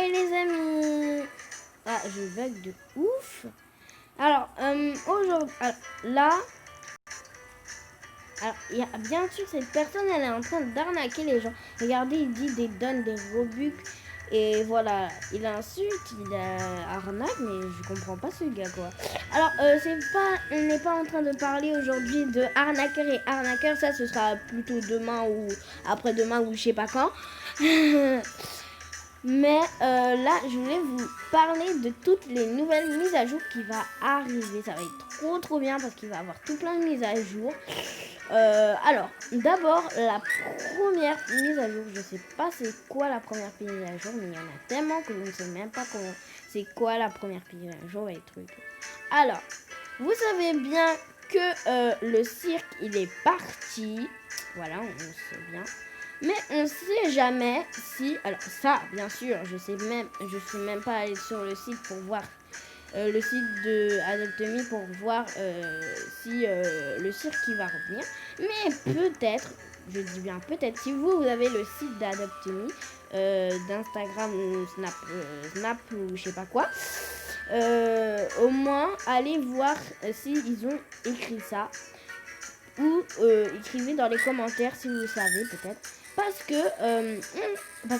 Bye les amis. Ah, je bug de ouf. Alors, aujourd'hui, là, alors, bien sûr, cette personne, elle est en train d'arnaquer les gens. Regardez, il dit des donne des Robux. Et voilà, il insulte, il arnaque, mais je comprends pas ce gars, quoi. Alors, on n'est pas en train de parler aujourd'hui de arnaqueur et arnaqueur. Ça, ce sera plutôt demain ou après-demain ou je sais pas quand. Mais là, je voulais vous parler de toutes les nouvelles mises à jour qui va arriver. Ça va être trop bien parce qu'il va y avoir tout plein de mises à jour. Alors, d'abord, la première mise à jour. Je sais pas c'est quoi la première mise à jour, mais il y en a tellement que je ne sais même pas c'est quoi la première mise à jour et trucs. Alors, vous savez bien que le cirque, il est parti. Voilà, on sait bien. Mais on ne sait jamais si... Alors ça, bien sûr, je suis même pas allée sur le site pour voir le site de Adopt.me pour voir si le cirque il va revenir. Mais peut-être, je dis bien peut-être, si vous avez le site d'Adopt.me, d'Instagram ou Snap ou je sais pas quoi, au moins allez voir s'ils ont écrit ça. Ou écrivez dans les commentaires si vous savez peut-être. Parce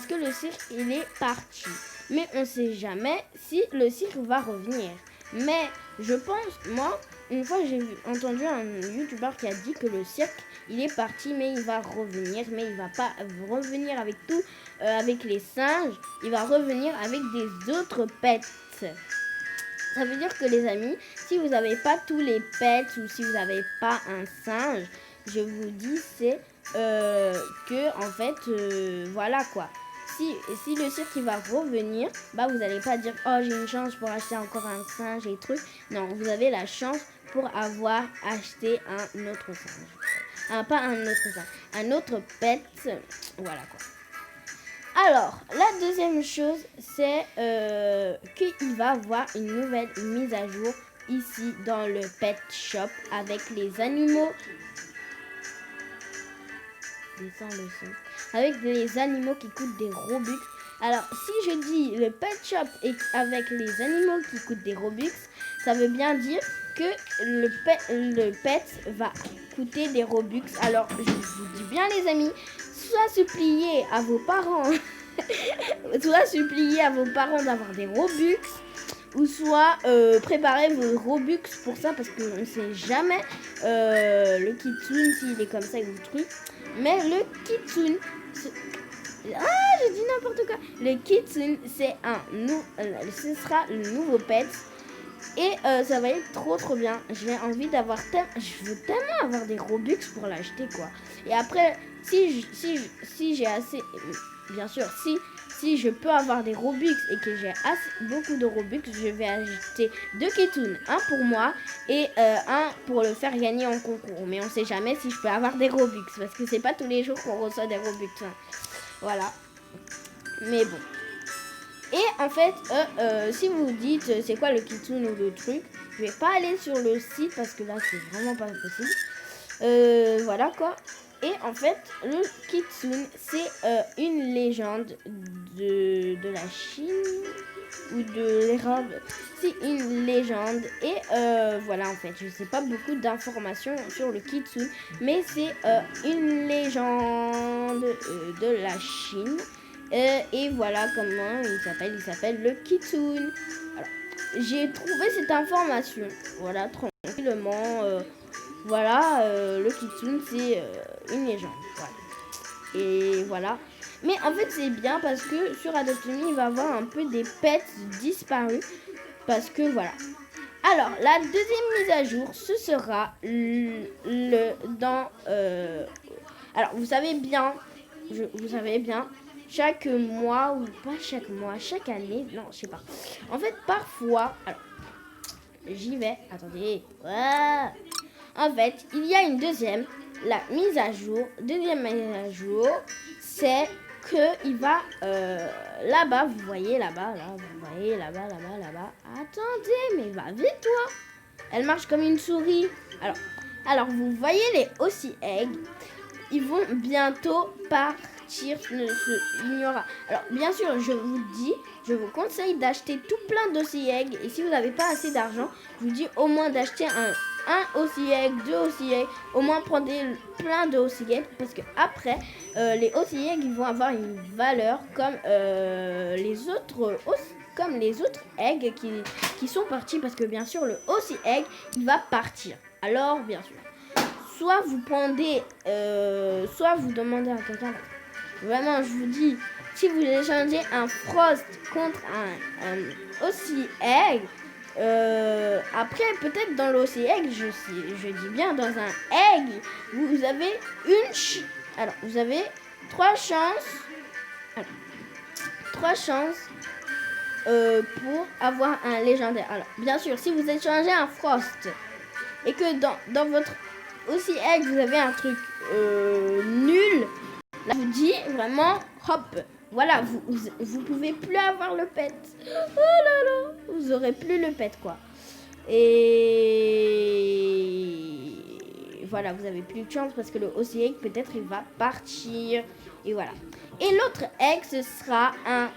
que le cirque, il est parti. Mais on ne sait jamais si le cirque va revenir. Mais je pense, moi, une fois j'ai entendu un youtubeur qui a dit que le cirque, il est parti, mais il va revenir. Mais il va pas revenir avec tout, avec les singes. Il va revenir avec des autres pets. Ça veut dire que les amis, si vous n'avez pas tous les pets ou si vous n'avez pas un singe, je vous dis c'est que en fait voilà quoi. Si le cirque il va revenir, bah vous n'allez pas dire oh j'ai une chance pour acheter encore un singe et trucs. Non, vous avez la chance pour avoir acheté un autre singe. Pas un autre singe, un autre pet. Voilà quoi. Alors, la deuxième chose, c'est qu'il va y avoir une nouvelle mise à jour ici dans le pet shop avec les animaux. Avec des animaux qui coûtent des Robux. Alors, si je dis le pet shop et avec les animaux qui coûtent des Robux, ça veut bien dire que le pet va coûter des Robux. Alors, je vous dis bien les amis, soit suppliez à vos parents d'avoir des Robux ou soit préparez vos Robux pour ça parce qu'on ne sait jamais le kitsune s'il est comme ça ou truc. Mais le kitsune, j'ai dit n'importe quoi. Le kitsune, c'est ce sera le nouveau pet. Et ça va être trop bien. J'ai envie d'avoir je veux tellement avoir des Robux pour l'acheter quoi. Et après, si j'ai assez, bien sûr, si je peux avoir des Robux et que j'ai beaucoup de Robux, je vais acheter 2 kitsune, un pour moi et un pour le faire gagner en concours. Mais on sait jamais si je peux avoir des Robux parce que c'est pas tous les jours qu'on reçoit des Robux. Hein. Voilà. Mais bon. Et en fait, si vous vous dites c'est quoi le kitsune ou le truc, je vais pas aller sur le site parce que là c'est vraiment pas possible. Voilà quoi. Et en fait, le kitsune, c'est une légende de la Chine ou de l'Europe. C'est une légende. Et voilà, en fait, je sais pas beaucoup d'informations sur le kitsune, mais c'est une légende de la Chine. Et voilà comment il s'appelle le kitsune. Alors, j'ai trouvé cette information, voilà, tranquillement. Voilà, le kitsune, c'est une légende. Voilà. Et voilà. Mais en fait, c'est bien parce que sur Adopt.me, il va y avoir un peu des pets disparus. Parce que voilà. Alors, la deuxième mise à jour, ce sera alors, vous savez bien, chaque mois, ou pas chaque mois, chaque année, non, je sais pas. En fait, parfois, alors, j'y vais, attendez. Ouais. En fait, il y a une deuxième mise à jour, c'est que il va là-bas, vous voyez là-bas. Attendez, mais va vite toi. Elle marche comme une souris. Alors vous voyez les Aussie Eggs, ils vont bientôt partir. partir. Il n'y aura. Alors, bien sûr, je vous conseille d'acheter tout plein d'Ossi Egg. Et si vous n'avez pas assez d'argent, je vous dis au moins d'acheter un Ossi Egg, 2 Ossi Egg. Au moins, prenez plein de Ossi Egg. Parce que après, les Ossi Egg, ils vont avoir une valeur comme les autres eggs qui sont partis. Parce que bien sûr, le Ossi Egg, il va partir. Alors, bien sûr. Soit vous prenez, soit vous demandez à quelqu'un. Vraiment, je vous dis, si vous échangez un Frost contre un Ossi Egg, après peut-être dans l'Ossi Egg, je dis bien dans un Egg, vous avez alors vous avez 3 chances, pour avoir un légendaire. Alors bien sûr, si vous échangez un Frost et que dans votre Ossi Egg vous avez un truc nul, là je vous dis vraiment hop, voilà, vous pouvez plus avoir le pet. Oh là là, vous aurez plus le pet quoi. Et voilà, vous avez plus de chance parce que le Ossi Egg peut-être il va partir. Et voilà. Et l'autre egg ce sera un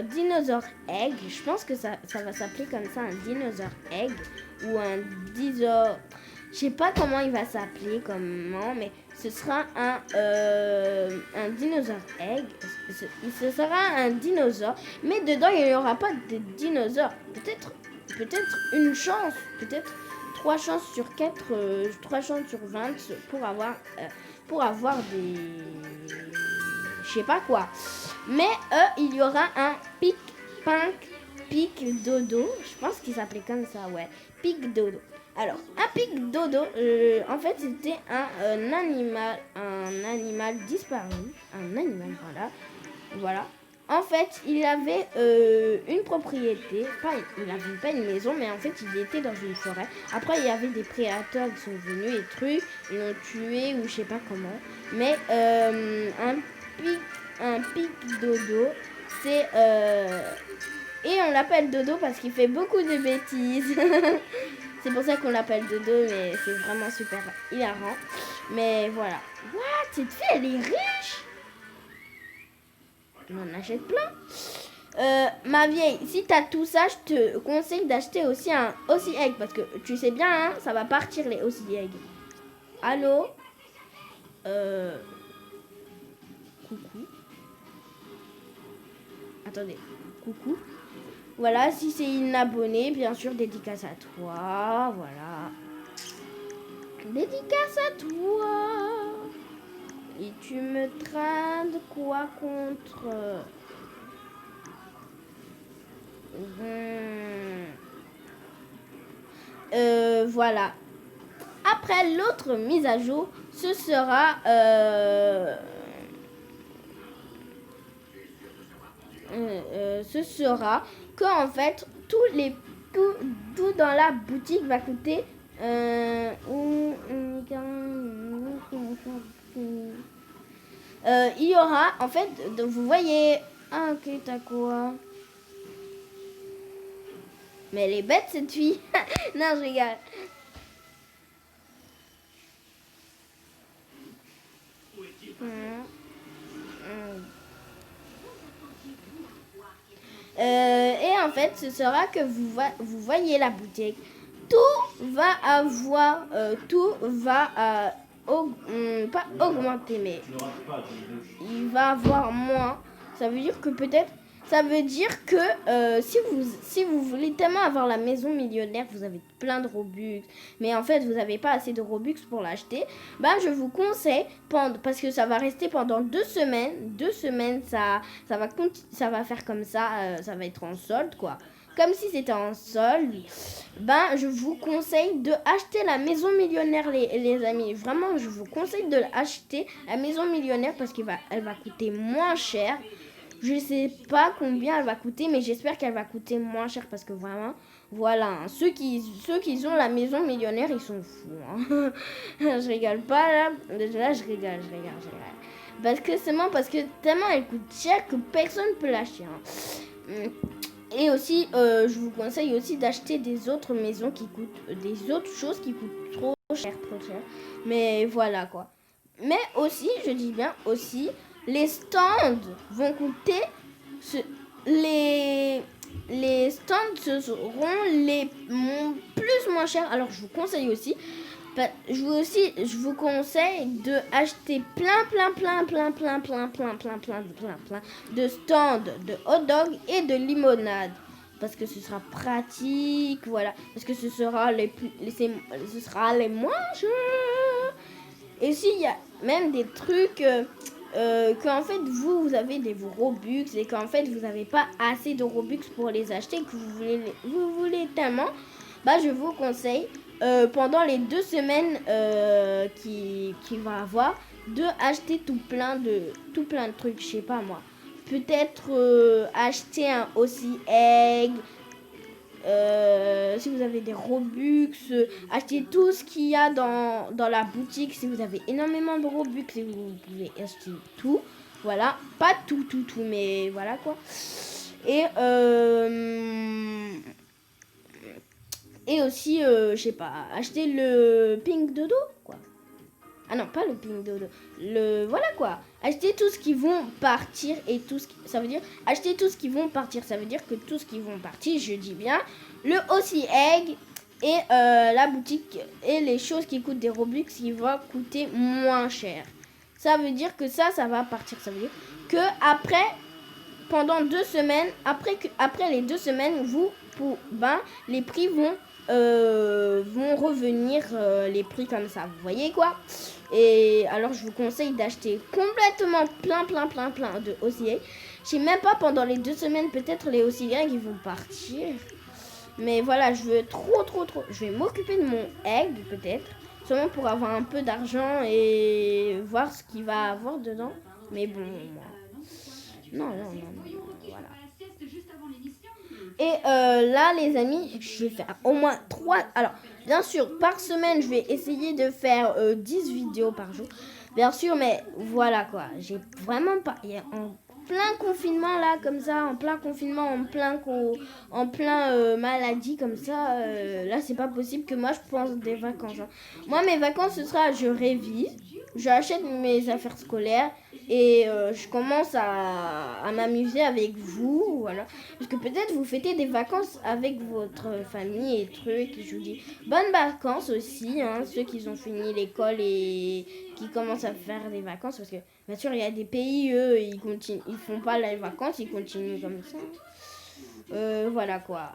dinosaure egg. Je pense que ça va s'appeler comme ça, un dinosaure egg ou un dinosaure. Je sais pas comment il va s'appeler, mais ce sera un dinosaure egg. Ce sera un dinosaure, mais dedans il n'y aura pas de dinosaures. Peut-être une chance, peut-être 3 chances sur 4, 3 chances sur 20 pour avoir des, je sais pas quoi. Mais il y aura un pic dodo. Je pense qu'il s'appelait comme ça, ouais, pic dodo. Alors, un pic dodo, en fait, c'était un animal disparu. Un animal, voilà. En fait, il avait une propriété. Il n'avait pas une maison, mais en fait, il était dans une forêt. Après, il y avait des prédateurs qui sont venus et trucs. Ils l'ont tué ou je sais pas comment. Mais un pic dodo, c'est... Et on l'appelle Dodo parce qu'il fait beaucoup de bêtises. C'est pour ça qu'on l'appelle Dodo, mais c'est vraiment super hilarant. Mais voilà. What? Cette fille, elle est riche. On en achète plein. Ma vieille, si t'as tout ça, je te conseille d'acheter aussi un Ossi Egg. Parce que tu sais bien, hein, ça va partir les Ossi Egg. Allô? Coucou. Attendez. Coucou. Voilà, si c'est inabonné, bien sûr, dédicace à toi, voilà. Dédicace à toi. Et tu me trades quoi contre... Voilà. Après, l'autre mise à jour, ce sera... que en fait tout dans la boutique va coûter il y aura en fait, donc vous voyez, ok, t'as quoi, mais elle est bête cette fille. Non, je rigole. Et en fait, ce sera que vous voyez la boutique. Tout va pas augmenter, mais il va avoir moins. Ça veut dire que si vous voulez tellement avoir la maison millionnaire, vous avez plein de Robux, mais en fait vous n'avez pas assez de Robux pour l'acheter, je vous conseille, parce que ça va rester pendant 2 semaines. 2 semaines, ça va faire comme ça, ça va être en solde, quoi. Comme si c'était en solde, je vous conseille de acheter la maison millionnaire, les amis. Vraiment, je vous conseille de l'acheter, la maison millionnaire, parce qu'elle va coûter moins cher. Je sais pas combien elle va coûter, mais j'espère qu'elle va coûter moins cher parce que vraiment, voilà, hein, ceux qui ont la maison millionnaire, ils sont fous. Hein. Je rigole pas là, là je rigole. Parce que tellement elle coûte cher que personne ne peut l'acheter. Hein. Et aussi, je vous conseille aussi d'acheter des autres maisons des autres choses qui coûtent trop cher. Mais voilà quoi. Mais aussi, je dis bien aussi, les stands vont coûter... les stands seront plus moins chers. Alors je vous conseille aussi, je vous conseille de acheter plein de stands de hot dog et de limonade. Parce que ce sera pratique, voilà. Parce que ce sera ce sera les moins chers. Et s'il y a même des trucs qu'en fait vous avez des Robux et qu'en fait vous n'avez pas assez de Robux pour les acheter, que vous voulez tellement, bah je vous conseille pendant les 2 semaines qu'il va avoir, de acheter tout plein de trucs, je sais pas moi. Peut-être acheter un aussi egg. Si vous avez des Robux, achetez tout ce qu'il y a dans la boutique. Si vous avez énormément de Robux, et vous pouvez acheter tout. Voilà, pas tout, mais voilà quoi. Et aussi, je sais pas, acheter le Pink Dodo, quoi. Ah non, pas le Pink Dodo. Voilà quoi. Acheter tout ce qui vont partir et ça veut dire acheter tout ce qui vont partir. Ça veut dire que tout ce qui vont partir, je dis bien, le Aussi Egg et la boutique et les choses qui coûtent des Robux qui vont coûter moins cher. Ça veut dire que ça va partir. Ça veut dire que après, pendant 2 semaines, après les 2 semaines, les prix vont revenir les prix comme ça. Vous voyez quoi? Et alors je vous conseille d'acheter complètement plein de OCA. Je sais même pas, pendant les 2 semaines, peut-être les OCA qui vont partir. Mais voilà, je veux trop. Je vais m'occuper de mon egg peut-être. Seulement pour avoir un peu d'argent et voir ce qu'il va avoir dedans. Mais bon, non, voilà. Et là, les amis, je vais faire au moins 3... Alors, bien sûr, par semaine, je vais essayer de faire 10 vidéos par jour. Bien sûr, mais voilà quoi. J'ai vraiment pas... En plein confinement, là, comme ça, en plein confinement, en plein maladie, comme ça, là, c'est pas possible que moi, je pense des vacances. Hein. Moi, mes vacances, ce sera, je révise, j'achète mes affaires scolaires et je commence à m'amuser avec vous, voilà. Parce que peut-être vous fêtez des vacances avec votre famille et trucs. Je vous dis bonnes vacances aussi, hein, ceux qui ont fini l'école et qui commencent à faire des vacances. Parce que bien sûr, il y a des pays, eux, ils font pas les vacances, ils continuent comme ça. Voilà quoi.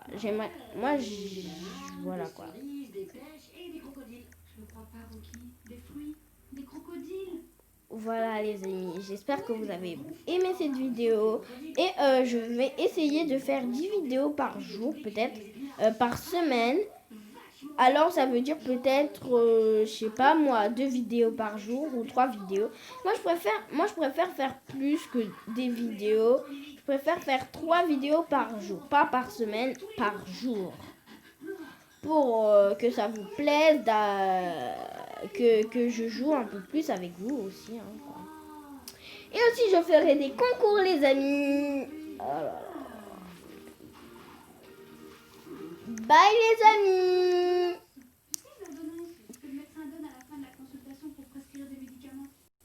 Voilà quoi. Voilà les amis, j'espère que vous avez aimé cette vidéo et je vais essayer de faire 10 vidéos par jour peut-être, par semaine. Alors ça veut dire peut-être, je sais pas moi, 2 vidéos par jour ou 3 vidéos. Moi je préfère faire plus que des vidéos. Je préfère faire 3 vidéos par jour, pas par semaine, par jour. Pour que ça vous plaise, que je joue un peu plus avec vous aussi. Hein, et aussi je ferai des concours les amis. Oh là là. Bye les amis.